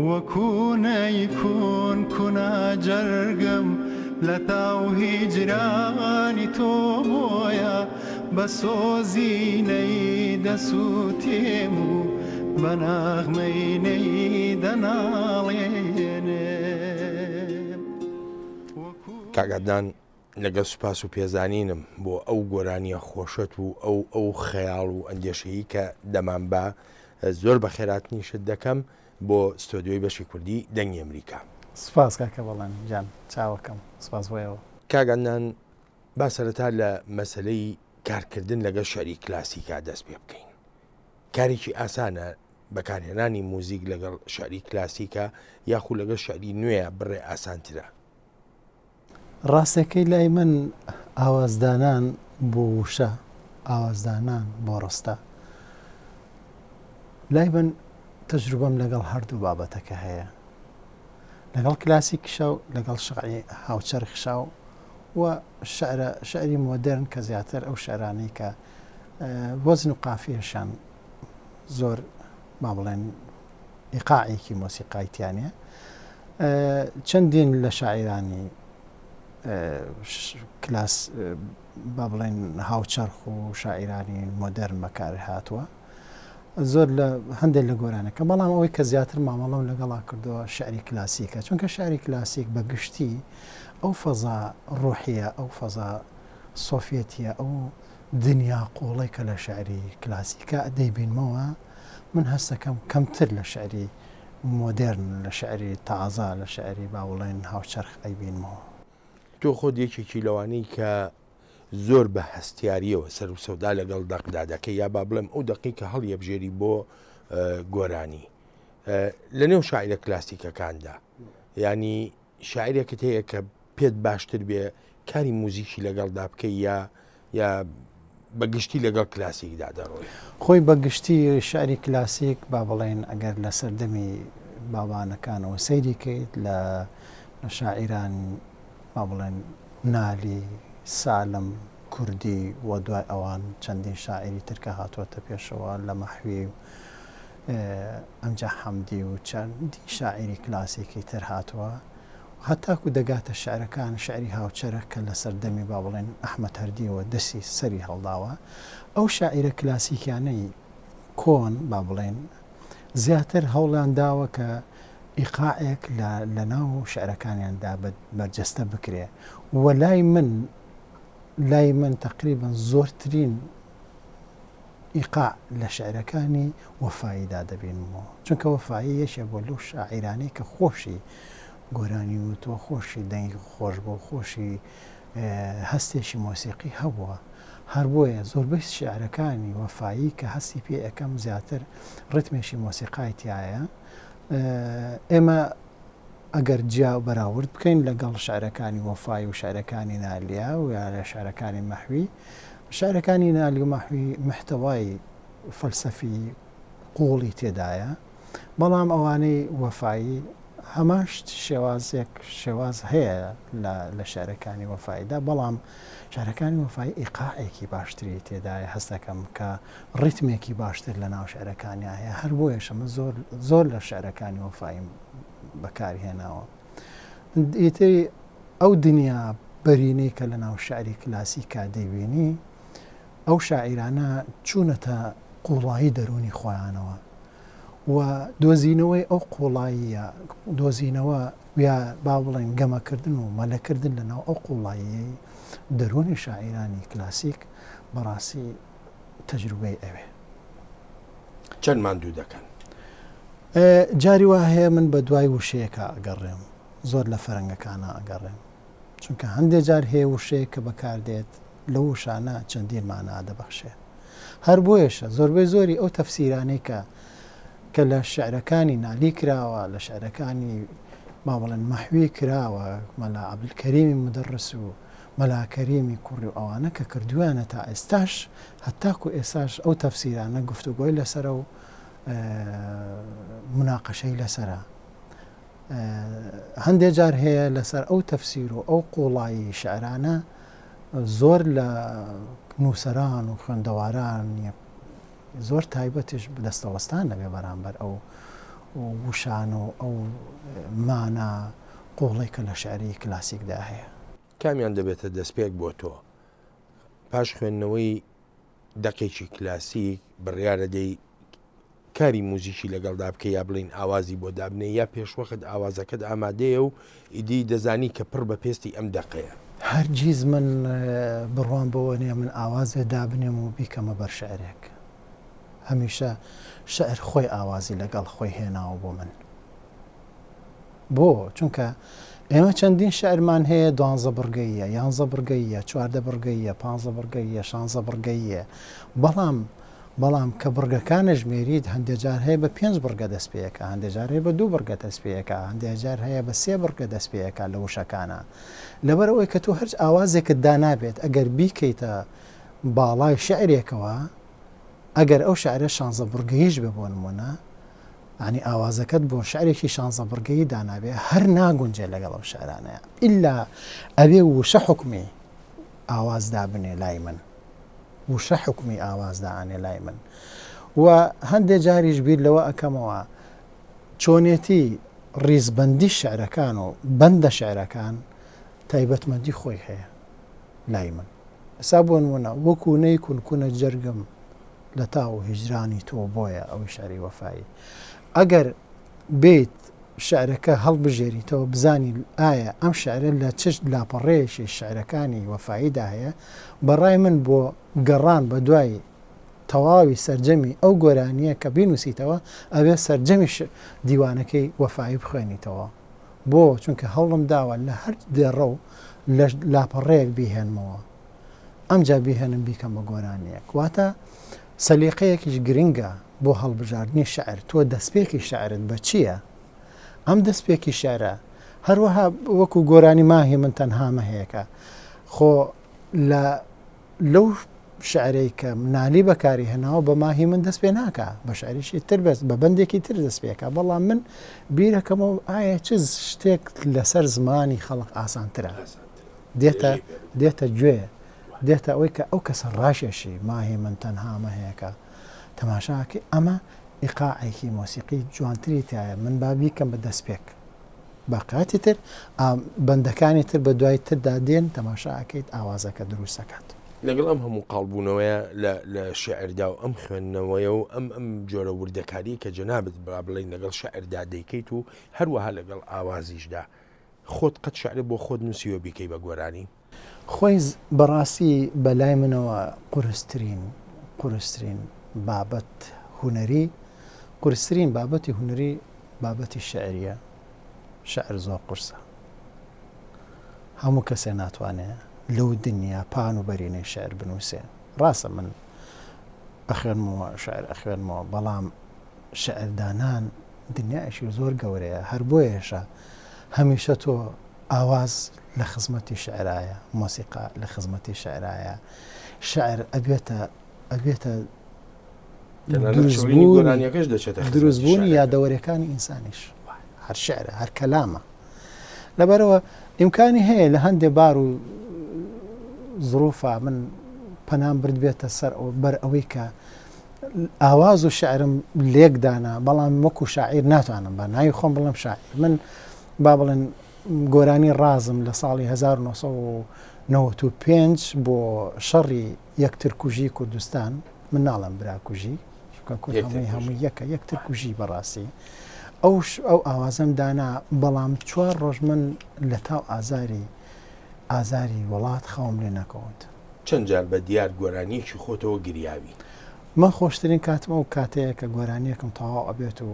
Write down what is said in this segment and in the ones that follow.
وەکوونەیکون کونا جەرگم لە تاو هیجرانی تۆ بۆیە بە سۆزینەی دەسووتێم و بە ناغمەینەی دەناڵێنێم. کاگادان لەگەڵ سوپاس و پێزانینم بۆ ئەو گۆرانیە خۆشت و ئەو خەیاڵ و ئەندێشەیی کە دەمان بە زۆر بە خێراتنیشت دەکەم بۆ ستۆدیۆی بەشی کوردی دەنگی ئەمریکا. سپاس کاکە بەڵێن جان چاوەکەم سپاس بۆیەوە. کاگەندان با سەرەتا لە مەسلەی کارکردن لەگەڵ شەعری کلاسیکا دەست پێ بکەین. کارێکی ئاسانە بەکارهێنانی موزیک لەگەڵ شەعری کلاسیکە یاخو لەگەڵ شەعری نوێیە بڕێ ئاسانترە؟ ڕاستەکەی لای من ئاوازدانان بۆ وشە ئاوازدانان بۆ ڕستە لای من تەجروبەم لەگەڵ هەردوو بابەتەکە هەیە، لەگەڵ کلاسیکشە و لەگەڵ شعری هاوچەرخشا و شعری مۆدرن کە زیاتر ئەو شعرانەی کە وەزن و قافیەشان زۆر با بڵێن ئیقاعێکی مۆسیقایتیانە. چەندین لە شاعیرانی کلاس با بڵێن هاوچەرخ و شاعیرانی مۆدرن بەکار هاتووە زۆر لە هەندێک لە گۆرانەکە، بەڵام ئەوەی کە زیاتر مامەڵەم لەگەڵا کردووە شعری کلاسیکە، چونکە شعری کلاسیک بە گشتی ئەو فەزا ڕوحیە، ئەو فەزا سۆفێتیە، ئەو دنیا قوڵی کە لە شعری کلاسیکە دەیبینمەوە من هەستەکەم کەمتر لە شعری مۆدرن، لە شعری تازە، لە شعری با بڵێن هاوچەرخ ئەیبینمەوە. تۆ خۆت یەکێکی لەوانەی کە زۆر بە هەستیاریەوە سەر و سەودا لەگەڵ دەقدا دەکەی یا با بڵێم ئەو دەقیکە هەڵیەبژێری بۆ گۆرانی لە نێو شاعرە کلاسیکەکاندا، ینی شاعرێکت هەیە کە پێت باشتر بێ کاری موزیکی لەگەڵدا بکەی یا بەگشتی لەگەڵ کلاسیکدا دەڕۆی؟ خۆی بەگشتی شعری کلاسیک با بڵێن ئەگەر لە سەردەمی باوانەکانەوە سەیریکەیت لە شاعیران با بڵێن نالی، سالم، کوردی و دوای ئەوان چەندین شاعری ترکە هاتووەتە پێشەوە لە مەحوی ئەمجا حەمدی و چەندی شاعری کلاسیکی تر هاتووە، هەتاکو دەگاتە شعرەکان شعری هاوچەرە کە لە سەردەمی با بڵێن ئەحمەد هەردیەوە دەستی سەری هەڵداوە. ئەو شاعرە کلاسیکیانەی کۆن با بڵێن زیاتر هەوڵیان داوە کە ئیقاعێک لە ناو شعرەکانیاندا بەرجەستە بکرێ و لای من تقریبا زۆرترین ئیقاع لە شعرەکانی وەفاییدا دەبینەوە، چونکە وەفایی یەکێک بۆ لەو شاعیرانەی کە خۆشی گۆرانی و تۆ خۆشی دەنگی خۆش بۆ خۆشی هەستێکی مۆسیقی هەبووە، هەر بۆیە زۆربەی شعرەکانی وەفایی کە هەستی پێ ئەەکەم زیاتر ڕتمێکی مۆسیقایتیایە. ئێمە ئەگەر جیا بەراورد بکەین لەگەڵ شعرەکانی وەفای و شعرەکانی نالیا و یا لە شعرەکانی مەحوی، شعرەکانی نالی و مەحوی محتەوای فەلسەفی قوڵی تێدایە، بەڵام ئەوانەی وەفایی هەماش شێواز هەیە لە شعرەکانی وەفاییدا، بەڵام شعرەکانی وەفایی ئیقاعێکی باشتری تێدایە هەستەکەم کە ڕیتمێکی باشتر لە ناو شعرەکانی هەیە، هەر بۆیە شەمە زۆر لە شعرەکانی وەفایم بەکاری هێناوە. ئیتری ئەو دنیا بەرینەی کە لە ناو شعری کلاسیکا دەیبینی ئەو شاعیرانە چوونەتە قوڵایی دەرونی خۆیانەوە و دۆزینەوەی ئەو قوڵاییە دۆزینەوە یا با بڵێن گەمەکردن و مەلەکردن لە ناو ئەو قوڵاییەی دەرونی شاعیرانی کلاسیک بەڕاستی تەجروبەی ئەوێ. چەند ماندوو دەکەن؟ جاری وا هەیە من بە دوای وشەیەکە ئەگەڕێم، زۆر لە فەرەنگەکانە ئەگەڕێم، چونکە هەندێک جار هەیە وشەیە کە بەکاردێت لە وشانە چەندین مانا دەبەخشێ، هەر بۆیەشە زۆربەی زۆری ئەو تەفسیرانەی کە لە شعرەکانی نالی کراوە، لە شعرەکانی با بڵێن مەحوی کراوە، مەلا عەبدولکەریمی مدەڕس و مەلا کەریمی کوڕی و ئەوانە کە کردویانە تا ئێستاش هەتاکو ئێستاش ئەو تەفسیرانە گفتوگۆی لەسەرە و مناقەشەی لەسەرە. هەندێک جار هەیە لەسەر ئەو تەفسیر و ئەو قوڵایی شعرانە زۆر لە نووسەران و خوێندەواران زۆر تایبەتش دەستەوەستان لەبێ بەرامبەر ئەو وشان و ئەو مانە قوڵی کە لە شعری کلاسیکدا هەیە. کامیان دەبێتە دەستپێک بۆ تۆ پاش خوێندنەوەی دەقێکی کلاسیک بڕیارە دەی کاری موزیکی لەگەڵدا بکە یا بڵین ئاوازی بۆ دابنێ یا پێشوەخت ئاوازەکەت ئامادەیە و ئیدی دەزانی کە پڕ بە پێستی ئەم دەقەیە. هەرگیز من بڕوان بەوە نیە من ئاوازێ دابنێم و بیکەمە بەر شعرێک. هەمیشە شعر خۆی ئاوازی لەگەڵ خۆی هێناوە بۆ من. بۆ چونکە ئێمە چەندین شعرمان هەیە 12 بڕگەیە، 11 بڕگەیە، 14 بڕگەیە، 15 بڕگەیە، 16 بڕگەیە. بەڵام کە بڕگەکانە ژمێریت هەندێک جار هەیە بە 5 بڕگە دەست پێەکە، هەندێک جار هەیە بە 2 بڕگە دەست پێەکە، هەندێک جار هەیە بە 3 بڕگە دەست پێەکە لە وشەکانە. لەبەرەوەی کە تۆ هەرچ ئاوازێکت دانابێت ئەگەر بیکەیتە باڵای شعرێکەوە ئەگەر ئەو شعرە 16 بڕگەیش بێ بۆ نمونە ینی ئاوازەکەت بۆ شعرێکی 16 بڕگەیی دانابێ هەر ناگونجێ لەگەڵ ئەو شعرانەیە ئللا ئەبێ وشە حکمی ئاوازدا بنێ لای من، وشە حکمی ئاوازداانێ لای من. و هەندێک جاریش بیر لەوە ئەەکەمەوە چۆنێتی ڕیزبەندی شعرەکان و بەندە شعرەکان تایبەتمەندی خۆی هەیە لای من. ئەسا بۆ نمونە وەکو نەیکونکونە جەرگم لە تاو هیجرانی تۆ بۆیە ئەوی شعری وەفایی. ئەگەر بێت شعرەکە هەڵبژێریتەوە بزانی ئایا ئەم شعرە لە چشت لاپەڕێشی شعرەکانی وەفاییدا هەیە، بەڕای من بۆ گەڕان بە دوای تەواوی سەرجەمی ئەو گۆرانیە کە بینوسیتەوە ئەوێ سەرجەمی دیوانەکەی وەفایی بخوێنیتەوە. بۆ چونکە هەوڵم داوە لە هەر دێڕە و لە لاپەڕەیەک بیهێنمەوە ئەمجا بیهێنم بیکەم بە گۆرانیەک. واتە سەلیقەیەکیش گرنگە بۆ هەڵبژاردننی شعر. تۆ دەستپێکی شعرت بە چییە؟ ئەم دەستپێکی شعرە هەروەها وەکو گۆرانی ماهی من تەنهامە هەیەکە خۆ لەو شعرەی کە منالی بەکاری هێناوە بە ماهی من دەست پێ ناکە، بە شعریشی تر بەست بە بەندێکی تر دەست پێکە. بەڵام من بیرەکەمەوە ئایا چ شتێک لەسەر زمانی خەڵق ئاسانترە دێتە گوێ دێتە ئەوەی کە ئەو کەسە ڕاشێشی ماهی من تەنهامە هەیەکە تەماشاکە ئەمە ئیقاعێکی مۆسیقی جوانتری تایە من بابیکەم بە دەست پێک باقاتی تر بەندەکانی تر بە دوای تردا دێن تەماشاکەیت ئاوازەکە دروستەکات. لەگەڵ ئەم هەموو قاڵبوونەوەیە لە شعردا و ئەم خوێندنەوەیە و ئەم جۆرە وردەکاری کە جەنابەت با بڵین لەگەڵ شعردا دەیکەیت و هەروەها لەگەڵ ئاوازیشدا خۆت قەت شعر بۆ خۆت نووسیوە بیکەی بە گۆرانی؟ خۆی بەڕاستی بەلای منەوە قورسترین بابەت هوەری قورسترین بابەتی هوەری بابەتی شعریە. شعر زۆر قورسە، هەموو کەسێ ناتوانێت لەو دنیا پان و بەرینەی شعر بنووسێ. ڕاستە من ئەخوێنمەوە شعر ئەخوێنمەوە، بەڵام شعردانان دنیایشی زۆر گەورەیە. هەر بۆیەشە هەمیشە تۆ ئاواز لە خزمەتی شعرایە، مۆسیقا لە خزمەتی شعرایە. شعر ئەبێتە دروستبوونی یادەوەریەکانی ئینسانیش. هەر شعرە هەر کەلامە. لەبەرەوە ئیمکانی هەیە لە هەندێک بار و زروفە من پەنام برد بێتە سەر بەر ئەوەی کە ئاواز و شعرم لێکدانا، بەڵام وەکو شاعیر ناتوانم بە ناوی خۆم بڵم شاعیر. من با بڵێن گۆرانی ڕازم لە ساڵی 1995 بۆ شەڕی یەکتر کوژی کوردستان، من ناڵم براکوژی هەمووی یەکە یەکتر کوژی بەڕاستی ئەو ئاوازم دانا، بەڵام 4 ڕۆژ من لە تاو ئازاری وڵات خەوم لێ نەکەوت. چەند جار بە دیار گۆرانیەکی خۆتەوە گریاوی؟ من خۆشترین کاتمە و کاتەیە کە گۆرانیەکم تەواو ئەبێت و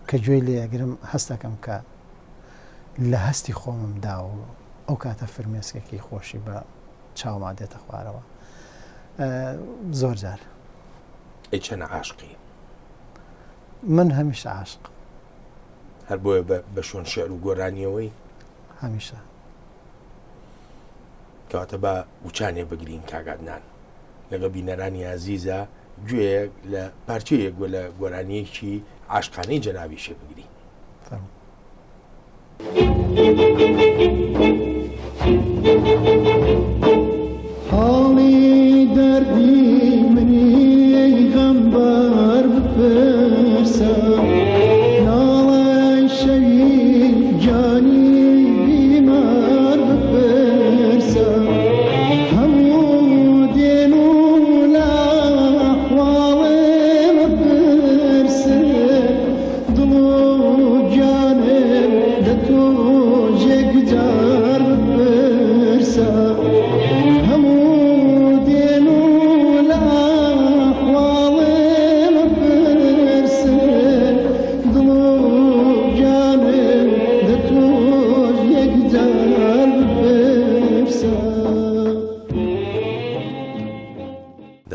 کە گوێی لێگرم هەستەکەم کە لە هەستی خۆمم داوە ئەو کاتە فرمێسکێکی خۆشی بە چاوما دێتە خوارەوە. زۆر جار. ئەی چەنە عاشقی؟ من هەمیشە عاشق. هەر بۆیە بە شۆن شعر و گۆرانیەوەی هەمیشە. کەواتە بە وچانێ بگرین کاگادنان لەگە بینەرانی عزیزە گوێیەک لە پارچەیەک لە گۆرانیەکی عاشقانەی جەنابی شێ بگرین. حاڵی دەردی منی غەمبەر بپرسە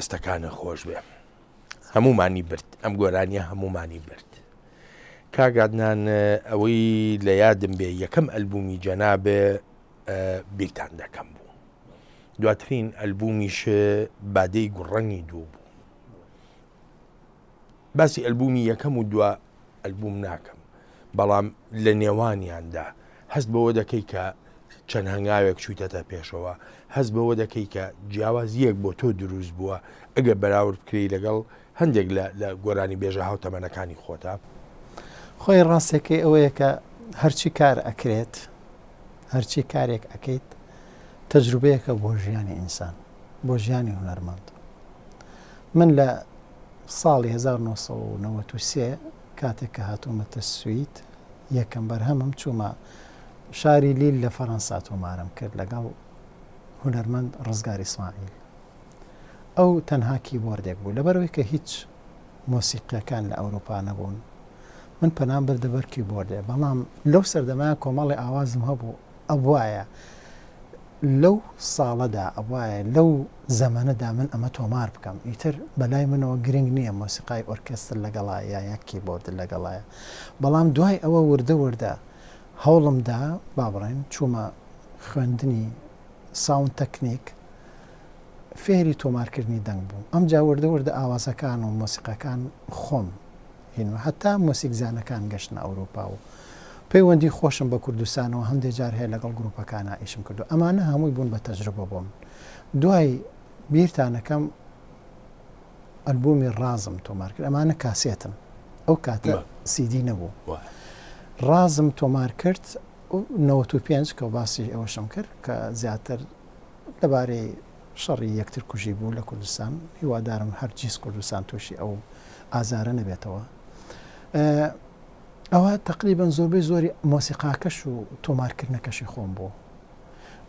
دەستەکانە خۆش بێ هەمومانی برد ئەم گۆرانیە هەمومانی برد کاگادنان ئەوەی لە یادم بێ یەکەم ئەلبومی جەنابێ بیرتان دەکەم بوو دواترین ئەلبومیش بادەی گوڕەنگی دوو بوو باسی ئەلبومی یەکەم و دووە ئەلبوم ناکەم بەڵام لە نێوانیاندا هەست بەوە دەکەی کە چەند هەنگاوێک چوویتەتە پێشەوە هەست بەوە دەکەی کە جیاوازیەک بۆ تۆ دروست بووە ئەگە بەراورد بکری لەگەڵ هەندێک لە گۆرانی بێژە هاوتەمەنەکانی خۆتا خۆی ڕاستێکی ئەوەیە کە هەرچی کار ئەکرێت هەرچی کارێک ئەەکەیت تەجروبەیەکە بۆ ژیانی ئینسان بۆ ژیانی هونەرمەند من لە ساڵی 1993 کاتێک کە هاتوومەتە سوید یەکەم بەرهەمم چوومە شاری لیل لە فەڕەنسا تۆمارم کرد لەگەڵ هونەرمەند ڕزگار ئیسماعیل ئەو تەنها کیبۆردێک بوو لەبەرەوەی کە هیچ مۆسیقیەکان لە ئەوروپا نەبوون من پەنام بردەبەر کیبۆردێ بەڵام لەو سەردەمایە کۆمەڵی ئاوازم هەبوو ئەوایە لەو ساڵەدا ئەوایە لەو زەمانەدا من ئەمە تۆمار بکەم ئیتر بەلای منەوە گرنگ نییە مۆسیقای ئۆرکستر لەگەڵایە یا کیبۆرد لەگەڵایە بەڵام دوای ئەوە وردە هەوڵمدا با بڕێن چوومە خوێندنی ساوند تەکنیک فێری تۆمارکردنی دەنگ بوو ئەم جا وردە ئاوازەکان و مۆسیقەکان خۆم هینوە هەتا مۆسیقزانەکان گەشتە ئەوروپا و پەیوەندی خۆشم بە کوردستانەوە هەندێک جار هەیە لەگەڵ گروپەکانە ئیشم کردو ئەمانە هەمووی بوون بە تەجروبە بۆم دوای بیرتانەکەم ئەلبومی ڕازم تۆمار کرد ئەمانە کاسێتم ئەو کاتە سیدی نەبوو ڕازم تۆمار کرد 95 کە باسی ئەوەشم کرد کە زیاتر لەبارەی شەڕی یەکتر کوژی بوو لە کوردستان هیوادارم هەرگیز کوردستان تووشی ئەو ئازارە نەبێتەوە ئەوە تقریبان زۆربەی زۆری مۆسیقاکەش و تۆمارکردنەکەشی خۆم بوو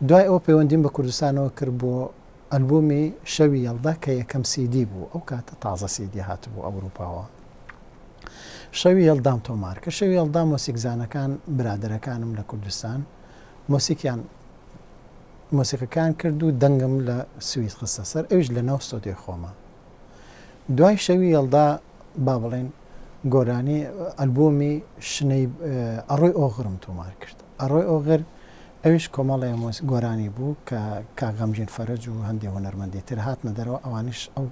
دوای ئەوە پەیوەندیم بە کوردستانەوە کرد بۆ ئەلبومی شەوی یەڵدا کە یەکەم سیدی بوو ئەو کاتە تازە سیدی هاتبوو ئەوروپاوە شەوی هێڵدام تۆمار کە شەوی هێڵدا مۆسیقزانەکان برادەرەکانم لە کوردستان مۆسیقەکان کرد و دەنگم لە سوید خستە سەر ئەوش لە ناو سۆدیۆ خۆمە دوای شەوی هێڵدا با بڵێن گۆرانی ئەلبومی شنەی ئەڕۆی ئۆغرم تۆمار کرد ئەڕۆی ئۆغر ئەوش کۆمەڵی گۆرانی بوو کە کاغەمژین فەرەج و هەندێک هونەرمەندی تر هاتنە دەرەوە ئەوانش ئەو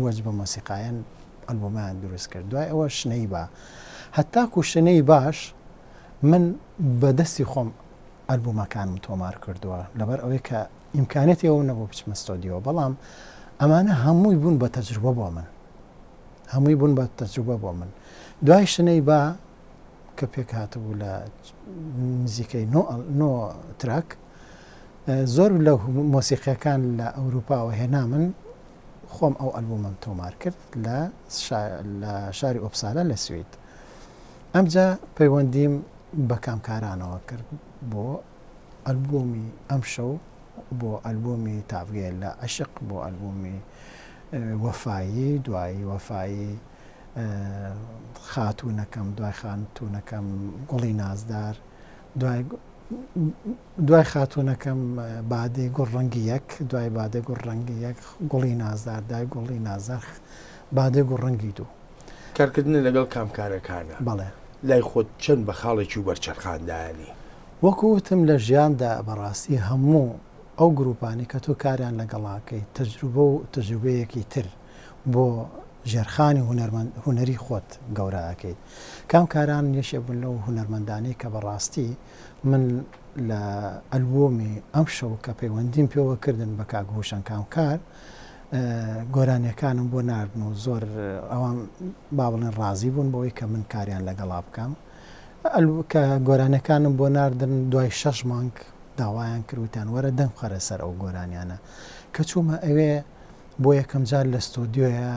وەج بە مۆسیقایەن ئەلبومیان دروست کرد دوای ئەوە شنەی با هەتاکو شنەی باش من بەدەستی خۆم ئەلبومەکانم تۆمار کردووە لەبەر ئەوەی کە ئیمکانێتی ئەوە نەبوو بچمە ستۆدیۆ بەڵام ئەمانە هەمووی بوون بە تەجروبە بۆ من هەمووی بوون بە تەجروبە بۆ من دوای شنەی با کە پێک هاتبوو لە نزیکەی نۆ تراک زۆر لە مۆسیقیەکان لە ئەوروپاوە هێنا من خۆم ئەو ئەلبومم تۆمار کرد لە شاری ئۆپسالە لە سوید ئەمجا پەیوەندیم بە کامکارانەوە کرد بۆ ئەلبومی ئەم شەو بۆ ئەلبومی تاڤگێ لە عەشق بۆ ئەلبومی وەفایی دوایی وەفایی خاتوونەکەم دوای خاتوونەکەم گوڵی نازدار دوای خاتوونەکەم بادەی گوڕەنگی یەک دوای بادە گوڕەنگی یەک گوڵی نازدار دوای گوڵی نازدار بادەی گوڕەنگی دوو کارکردنی لەگەڵ کامکارەکانە بەڵێ لای خۆت چەند بە خاڵێکی و بەرچەرخاندایانی وەکوتم لە ژیاندا بەڕاستی هەموو ئەو گروپانی کە تۆ کاریان لەگەڵاکەی تەجروبە و تەجروبەیەکی تر بۆ ژێرخانی هونەری خۆت گەورەکەیت کام کاران یەشێ بوون لەو هونەرمەندانی کە بەڕاستی من لە ئەلبومی ئەم شەو کە پەیوەندیم پێوە کردن بە کاگوشان کامکار گۆرانیەکانم بۆ ناردن و زۆر ئەوان با بڵێن ڕازی بوون بۆی کە من کاریان لەگەڵا بکەم کە گۆرانەکانم بۆ ناردن دوای 6 مانگ داوایان کردوتیان وەرە دەم خەرە سەر ئەو گۆرانیانە کە چوومە ئەوێ بۆ یەکەم جار لە ستۆدیۆیە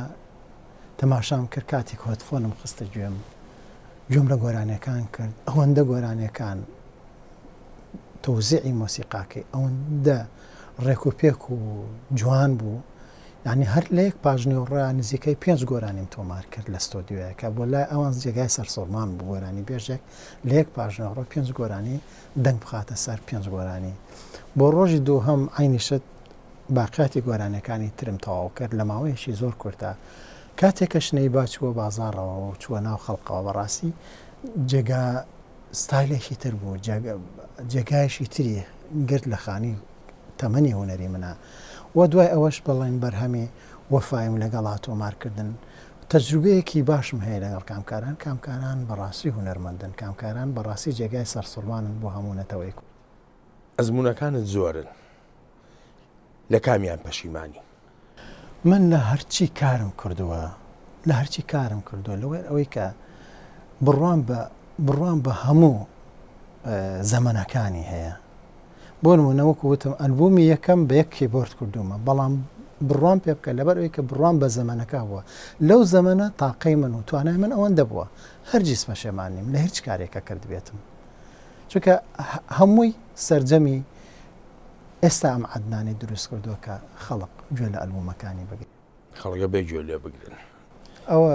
تەماشام کرد کاتی هۆتفۆنم خستە گوێم لە گۆرانیەکان کرد ئەوەندە گۆرانیەکان تەوزیعی مۆسیقاکەی ئەوەندە ڕێک و پێک و جوان بوو یعنی هەر لە یەک پاژنێوەڕە نزیکەی 5 گۆرانیم تۆمار کرد لە ستۆدیۆیە کە بۆ لای ئەوان جێگای سەرسۆڵمان بوو گۆرانی بێژێک لە یەک پاژنێوەڕە 5 گۆرانی دەنگ بخاتە سەر 5 گۆرانی بۆ ڕۆژی دووهەم عینیشت باقیاتی گۆرانەکانی ترم تەواو کرد لە ماوەیەشی زۆر کورتە کاتێکە شنەی باچووە بازاڕەوە و چووە ناو خەڵقەوە بەڕاستی جێگا ستایلێکی تر بوو جێگایشی تری گرت لە خانی تەمەنی هوەری منە و دوای ئەوەش بڵێن بەرهەمی وەفایم لەگەڵ تۆمارکردن تەجروبەیەکی باشم هەیە لەگەڵ کامکاران بەڕاستی هوەرمەندن کامکاران بەڕاستی جێگای سەرسوڵمانن بۆ هەموونەتەوەی ئەزمونونەکانت زۆرن لە کامیان پەشیمانی من لە هەرچی کارم کردووە لەوەی ئەوەی کە بڕوان بە هەموو زەمانەکانی هەیە بۆ نمونەوەکو وتم ئەلبومی یەکەم بە یەک کیبۆرد کردومە بەڵام بڕوان پێ بکە لەبەر ئەوەی کە بڕوان بە زەمانەکە بووە لەو زەمانە تاقەی من و توانای من ئەوەندە بووە هەرگیز پەشێمان نیم لە هیچ کارێکە کرد بێتم چونکە هەمووی سەرجەمی ئێستا ئەم عەدنانی دروست کردووە کە خەڵق گوێ لە ئەلبومەکانی بگرن خەڵکە بێگوێ لێ بگرن ئەوە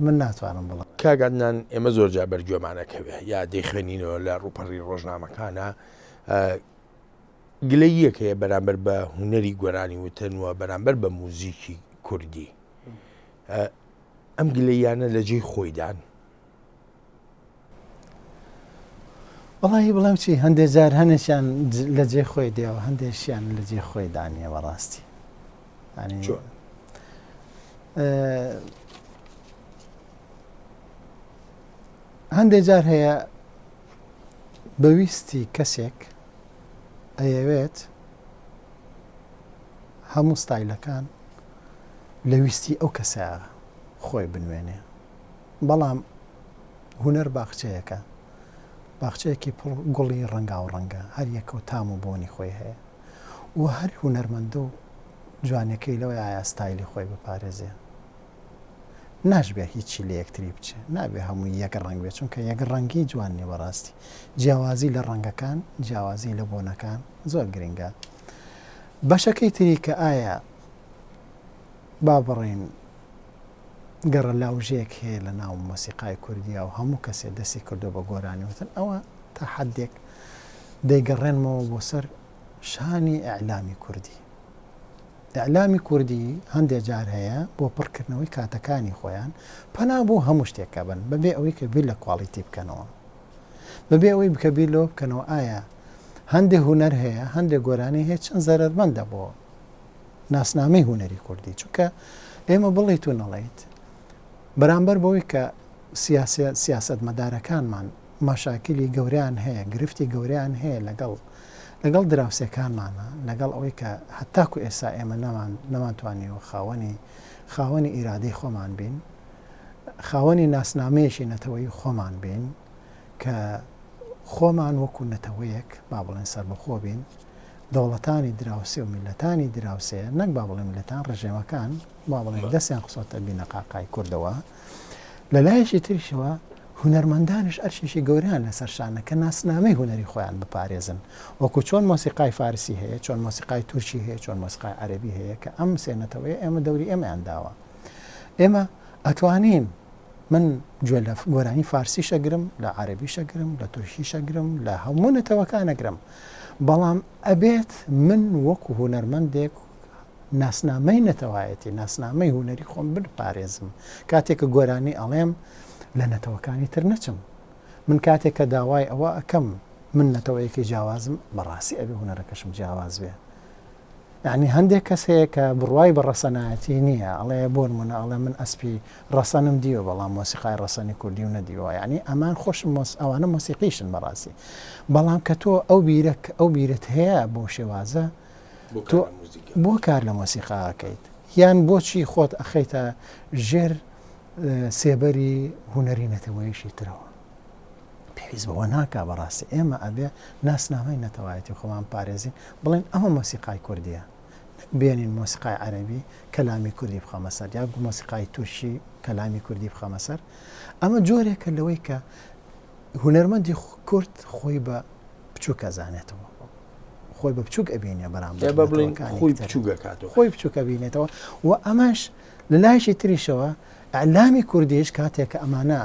من ناتوانم بڵم کاگادنان ئێمە زۆرجار بەرگوێمانەکەوێ یا دەیخوێنینەوە لە ڕووپەڕی ڕۆژنامەکانە گلەی یەکەیە بەرامبەر بە هوەری گۆرانی وتنوە بەرامبەر بە موزیکی کوردی ئەم گلەیانە لە جێی خۆیدان وڵی بڵام چی هەندێک جار هەنێکیان لە جێ خۆی دێەوە هەندێکیان لە جێ خۆی دانیە بەڕاستی هەندێک جار هەیە بەویستی کەسێک ئەیەوێت هەموو ستایلەکان لە ویستی ئەو کەسە خۆی بنوێنێ بەڵام هوەر باخچەیەکی پڕ گوڵی ڕەنگا و ڕەنگە هەر یەکە و تام و بۆنی خۆی هەیە و هەر هوەرمەندە و جوانەکەی لەوەی ئایا ستایلی خۆی بپارێزێ ناشبێ هیچی لە یەکتری بچێ نابێ هەمووی یەک ڕنگ بێت چونکە یەک ڕەنگی جوانی بەڕاستی جیاوازی لە ڕەنگەکان جیاوازی لە بۆنەکان زۆر گرنگە بەشەکەی تری کە ئایا با بڕین گەڕە لاوژەیەک هەیە لە ناو مۆسیقای کوردیا و هەموو کەسێ دەستی کردو بە گۆرانی وتن ئەوە تا حەدێک دەیگەڕێنمەوە بۆ سەر شانی ئەعلامی کوردی ئەعلامی کوردی هەندێک جار هەیە بۆ پڕکردنەوەی کاتەکانی خۆیان پەنا بۆ هەموو شتێکە بن بەبێ ئەوەی کە بیر لە کواڵیتی بکەنەوە بەبێ ئەوەی بکە بیر لەوە بکەنەوە ئایا هەندێک هوەر هەیە هەندێک گۆرانی هەیە چەند زەرمەندە بۆ ناسنامەی هوەری کوردی چونکە ئێمە بڵێ تو نەڵێیت بەرامبەر بەوەی کە سیاسەت مەدارەکانمان مەشاکلی گەوریان هەیە گرفتی گەوریان هەیە لەگەڵ دراوسەکانمانە لەگەڵ ئەوەی کە هەتاکو ئێستا ئێمە نەمانتوانیەوە خاوەنی ئیرادەی خۆمان بین خاوەنی ناسنامەیەشی نەتەوەی خۆمان بین کە خۆمان وەکو نەتەوەیەک با بڵێن سەربەخۆ بین دەوڵەتانی دراوسێ و میلەتانی دراوسێ نەک با بڵێن میلەتان ڕژێمەکان با بڵێن دەستیان قسۆتە بینە قاقای کوردەوە لە لایەشی تریشەوە هوەرمەندانش ئەرشێکی گەوریان لەسەر شانە کە ناسنامەی هوەری خۆیان بپارێزن وەکو چۆن مۆسیقای فارسی هەیە چۆن مۆسیقای تورکی هەیە چۆن مۆسیقای عەرەبی هەیە کە ئەم سێنەتەوەی ئێمە دەوری ئێمەیان داوە ئێمە ئەتوانین من گوێ لە گۆرانی فارسی شەگرم لە عەرەبی شەگرم لە تورکی شەگرم لە هەموو نەتەوەکانەگرم بەڵام ئەبێت من وەکو هوەرمەندێک ناسنامەی نەتەوایەتی ناسنامەی هوەری خۆم بپارێزم کاتێککە گۆرانی ئەڵێم لە نەتەوەکانی تر نەچم من کاتێک کە داوای ئەوە ئەەکەم من نەتەوەیەکی جیاوازم بەڕاستی ئەبێ هوەرەکەشم جیاواز بێ یعنی هەندێک کەس هەیە کە بڕوای بە ڕەسەنایەتی نییە ئەڵێ بۆ نمونە ئەڵێ من ئەسپی ڕەسەنم دیوە بەڵام مۆسیقای ڕەسەنی کوردی و نەدیوە یعنی ئەمان خۆشم ئەوانە مۆسیقیشن بەڕاستی بەڵام کە تۆ ئەو بیرت هەیە بۆ شێوازە تۆ بۆ کار لە مۆسیقاکەیت یان بۆچی خۆت ئەخەیتە ژێر سێبەری هوەری نەتەوەیشی ترەوە پێویست بەوە ناکا بەڕاستی ئێمە ئەبێ ناسنامەی نەتەوایەتی خۆمان پارێزین بڵێن ئەمە مۆسیقای کوردیە بێنین مۆسیقای عەرەبی کەلامی کوردی بخەمە سەر یا مۆسیقای تورکی کەلامی کوردی بخەمە سەر ئەمە جۆرێکە لەوەی کە هوەرمەندی کورد خۆی بە بچووک ئەزانێتەوە خۆی بە بچووک ئەبینێ بەرامبەر خۆی بچووکە بینێتەوە و ئەمەش لە لایشی تریشەوە ئەعلامی کوردیش کاتێک کە ئەمانە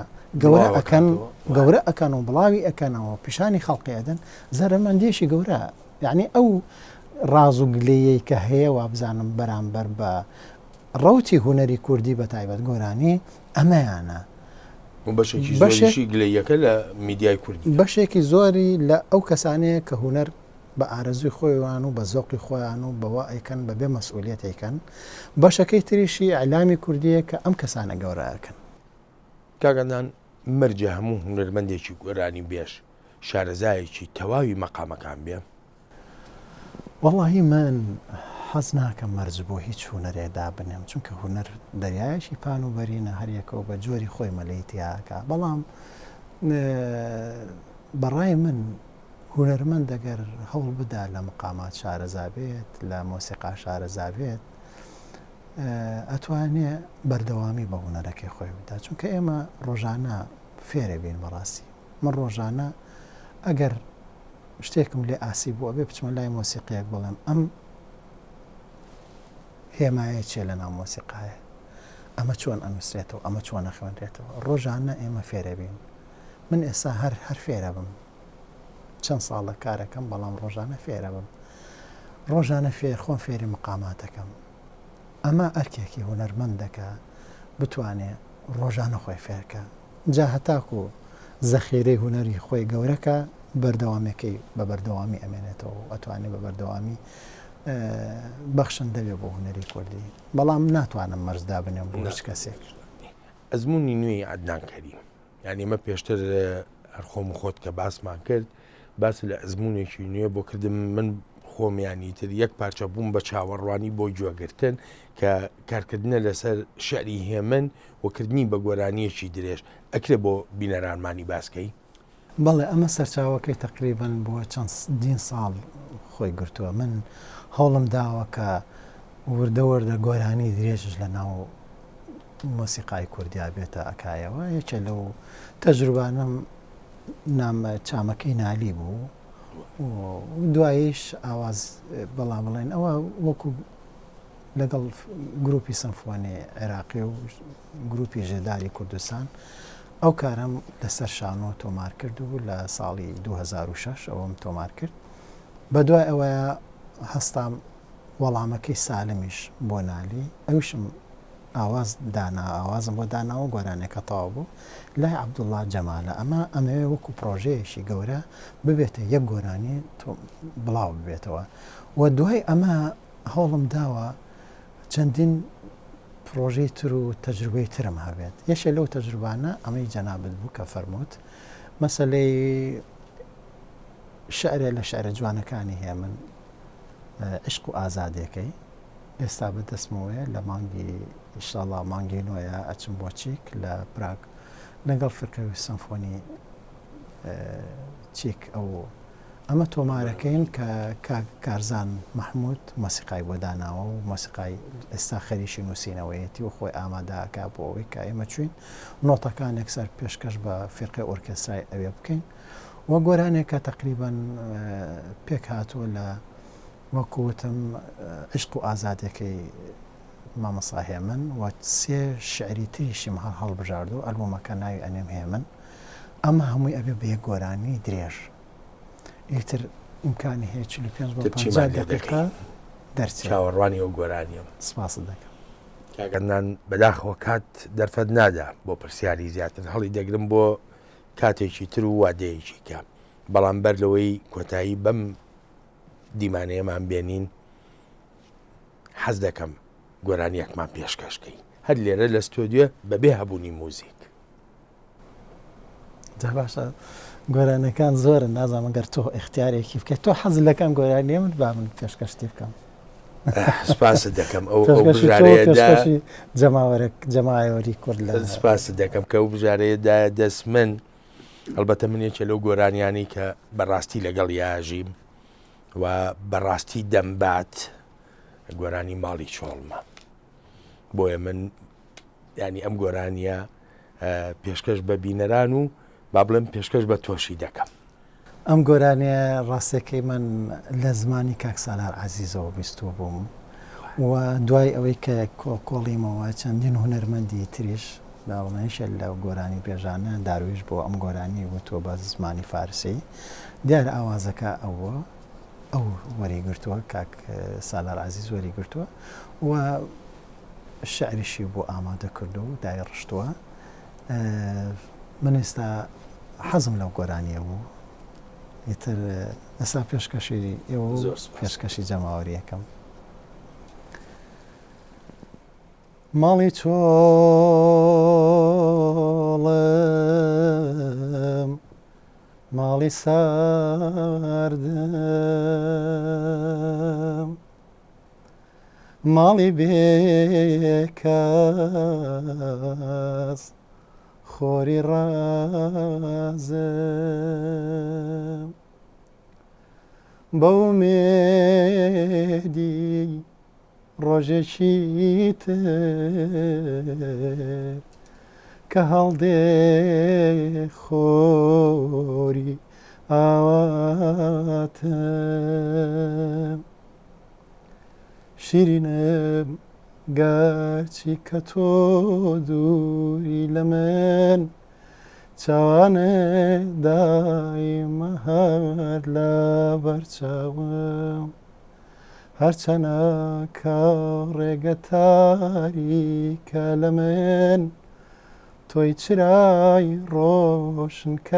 گەورە ئەکەن و بڵاوی ئەکەنەوە پیشانی خەڵقی ئەدەن زەرمەندێشی گەورە یعنی ئەو ڕاز و گلەیەی کە هەیە و بزانم بەرامبەر بە ڕەوتی هوەری کوردی بە تایبەت گۆرانی ئەمەیانە بەشێکی زۆریشی گلەیەکە لە میدیای کوردی بەشێکی زۆری لە ئەو کەسانەیە کە هوەر بە ئارەزوی خۆیان و بە زۆقی خۆیان و بەوە ئەیکەن بەبێ مەسئولیت ئەیکەن بەشەکەی تریشی ئەعلامی کوردیە کە ئەم کەسانە گەورەکەن کاگەندان مەرجە هەموو هونەرمەندێکی گۆرانی بێش شارەزایەکی تەواوی مەقامەکان بێ وەڵاهی من حەز ناکەم مەرج بۆ هیچ هوەرێدا بنێم چونکە هوەر دەریایشی پان و بەرینە هەریەکەەوە بە جۆری خۆی مەلەیتیاکە بەڵام بەڕای من هوەرمەند دەگەر هەوڵ بدا لە مقامات شارەزابێت لە مۆسیقا شارەزابێت ئەتوانێ بەردەوامی بە هوەرەکەی خۆی بدا چونکە ئێمە ڕۆژانە فێرە بین بەڕاستی من ڕۆژانە ئەگەر شتێکم لێ ئاسی بووە بێ بچمە لای مۆسیقیەک بڵێم ئەم هێمایە چێ لە ناو مۆسیقایە ئەمە چۆن ئەنووسێتەوە ئەمە چۆن نەخوێنرێتەوە ڕۆژانە ئێمە فێرە بین من ئێستا هەر فێرە بم چەند ساڵە کارەکەم بەڵام ڕۆژانە فێرە بم ڕۆژانە خۆم فێری مقاماتەکەم ئەمە ئەرکێکی هوەرمەند دەکە بتوانێت ڕۆژانە خۆی فێرکە جا هەتاکو زەخیرەی هوەری خۆی گەورەکە بەردەوامەکەی بە بەردەوامی ئەمێنێتەوە ئەتوانێت بە بەردەوامی بەخشن دەوێت بۆ هوەری کوردی بەڵام ناتوانم مەرجدا بنێم بۆ هیچ کەسێک ئەزمموی نوێی عەدنان کەریم یعنی ئمە پێشتر هەرخۆم خۆت کە باسمان کرد باس لە ئەزمموونێکی نوێ بۆ کردم من خۆمیانی تر یەک پارچە بووم بە چاوەڕوانی بۆ گوێگرتن کە کارکردنە لەسەر شعری هێمن وکردنی بە گۆرانیەکی درێژ ئەکرێ بۆ بینەرانمانی باسکەی بەڵێ ئەمە سەرچاوەکەی تقریبان بۆ چەند دین ساڵ خۆی گرتووە من هەوڵم داوە کە وردە گۆرانی درێژش لە ناو مۆسیقای کوردیا بێتە ئەکایەوە یەکێ لەو تەجروبانم نامە چامەکەی نالی بوو دواییش ئاواز بەڵێن ئەوە وەکو لەگەڵ گروپی سمفۆنی عێراقی و گروپی ژێداری کوردستان ئەو کارم لەسەر شانۆ تۆمار کرد و لە ساڵی 2006 ئەوەم تۆمار کرد بە دوای ئەوەیە هەستام وەڵامەکەی سالمیش بۆ نالی ئەوشم ئاوازم بۆ داناوە گۆرانێکە تەواو بوو لای عەبدوڵڵا جەمالە ئەمەوێ وەکو پرۆژەیەشی گەورە ببێتە یەک گۆرانی بڵاو ببێتەوە و دوای ئەمە هەوڵم داوە چەندین پرۆژەی تر و تەجروبەی ترم هەبێت یەشێ لەو تەجروبانە ئەمەی جەنابەت بوو کە فەرمووت مەسەلەی شعرێ لە شعرە جوانەکانی هەیە من عشق و ئازادیەکەی ئێستا بەدەستمەوەیە لە مانگی ئینشاءڵڵا مانگی نوۆیە ئەچم بۆ چیک لە پراگ لەگەڵ فرقەوی سمفۆنی چیک ئەمە تۆمارەکەین کە کارزان مەحموود مۆسیقای بۆ داناوە و مۆسیقای ئێستا خەریشی نووسینەوەیەتی و خۆی ئامادەکە بۆ ئەوەی کە ئێمە چوین نۆتەکان یەکسەر پێشکەش بە فرقی ئۆرکێسترای ئەوێ بکەین وە گۆرانێکە تقریبان پێک هاتووە لە وەکوتم عشق و ئازادەکەی مامەسا هێمن و سێ شعری تریشیم هەڵبژاردو ئەلبومەکە ناوی ئەنێم هێمن ئەمە هەمووی ئەبێ بە یەک گۆرانی درێژ ئیتر ئیمکانی هەیە 45 دقیقە دەرچێت چاوەڕوانی ئەو گۆرانیەوە سپاس دەکەم کاگەندان بەداخەوە کات دەرفەت نادا بۆ پرسیاری زیاتر هەڵی دەگرم بۆ کاتێکی تر و وادەیەکی کە بەڵام بەر لەوەی کۆتایی بەم دیمانەیەمان بێنین حەز دەکەم گۆرانیەکمان پێشکەشکەی هەر لێرە لە ستۆدیۆ بەبێ هەبوونی موزیک جا باشە گۆرانەکان زۆرن نازانم ئەگەر تۆ اختیارێکی بکەیت تۆ حەز لەکەم گۆرانیە من با من پێشکەشتی بکەم سپاس دەکەم ئەو بژارەیەدا جەماوەری کورد لە سپاس دەکەم کە ئەو بژارەیەدا دەست من ئەلبەتە من یەکێ لەو گۆرانیانی کە بەڕاستی لەگەڵ یاژیم و بەڕاستی دەمبات گۆرانی ماڵی چۆڵمە بۆیە من ینی ئەم گۆرانیە پێشکەش بە بینەران و با بڵێم پێشکەش بە تۆشی دەکەم ئەم گۆرانیە ڕاستەکەی من لە زمانی کاک سالار عەزیزەوە بیستوە بووم و دوای ئەوەی کە کۆڵیمەوە چەندین هونەرمەندی تریش باڵێنشە لە گۆرانی بێژانە دارویش بۆ ئەم گۆرانی وتۆ بە زمانی فارسی دیارە ئاوازەکە ئەوە ئەو وەریگرتووە کاک سالار عەزیز وەریگرتووە و شعریشی بۆ ئامادە کردو و دایڕشتووە. من ئێستا حەزم لەو گۆرانیە بوو ئیتر ئێستا پێشکەشی ئێوە و پێشکەشی جەماوەریەکەم. ماڵی چۆڵم ماڵی ساردم ماڵی بێکەس خۆری ڕازم بەو مێدی ڕۆژێکی تر کە هەڵدێ خۆری ئاواتم شیرینم گەرچی کە تۆ دووری لە من چاوانە دایمە هەر لە بەرچاوم هەرچەنە کە ڕێگە تاریکە لە من تۆی چرای ڕۆشنکەرەوەی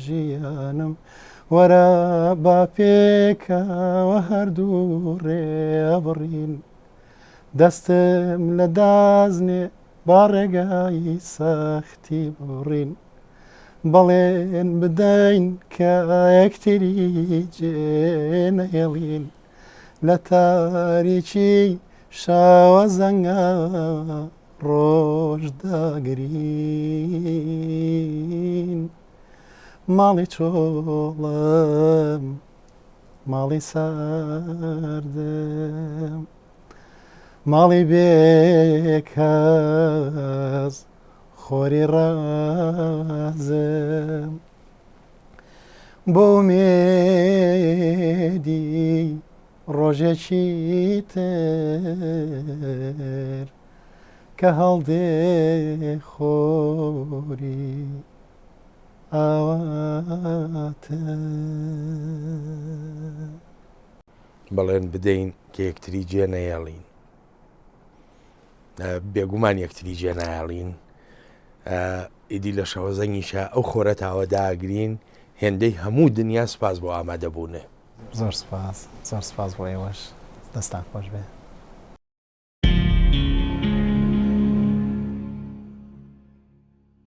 ژیانم وەرە با پێکەوە هەردوو ڕێبڕین دەستم لە دازنێ با ڕێگای سەختی بڕین بەڵێن بدەین کە یەکتری جێنەهێڵین لە تاریکی شاوە زەنگە ڕۆژ داگرین ماڵی چۆڵم ماڵی ساردم ماڵی بێکەس خۆری ڕازم بۆ مێدی ڕۆژێکی تر کە هەڵدێ خۆری ئاواتم بەڵێن بدەین کە یەکتری جێ نەیەڵین بێگومان یەکتری جێ نایەڵین ئیدی لە شەوە زەنگیشە ئەو خۆرە تاوە داگرین هێندەی هەموو دنیا سپاس بۆ ئامادەبوونێ. زۆر سپاس بۆ ئێوەش دەستان خۆش بێ.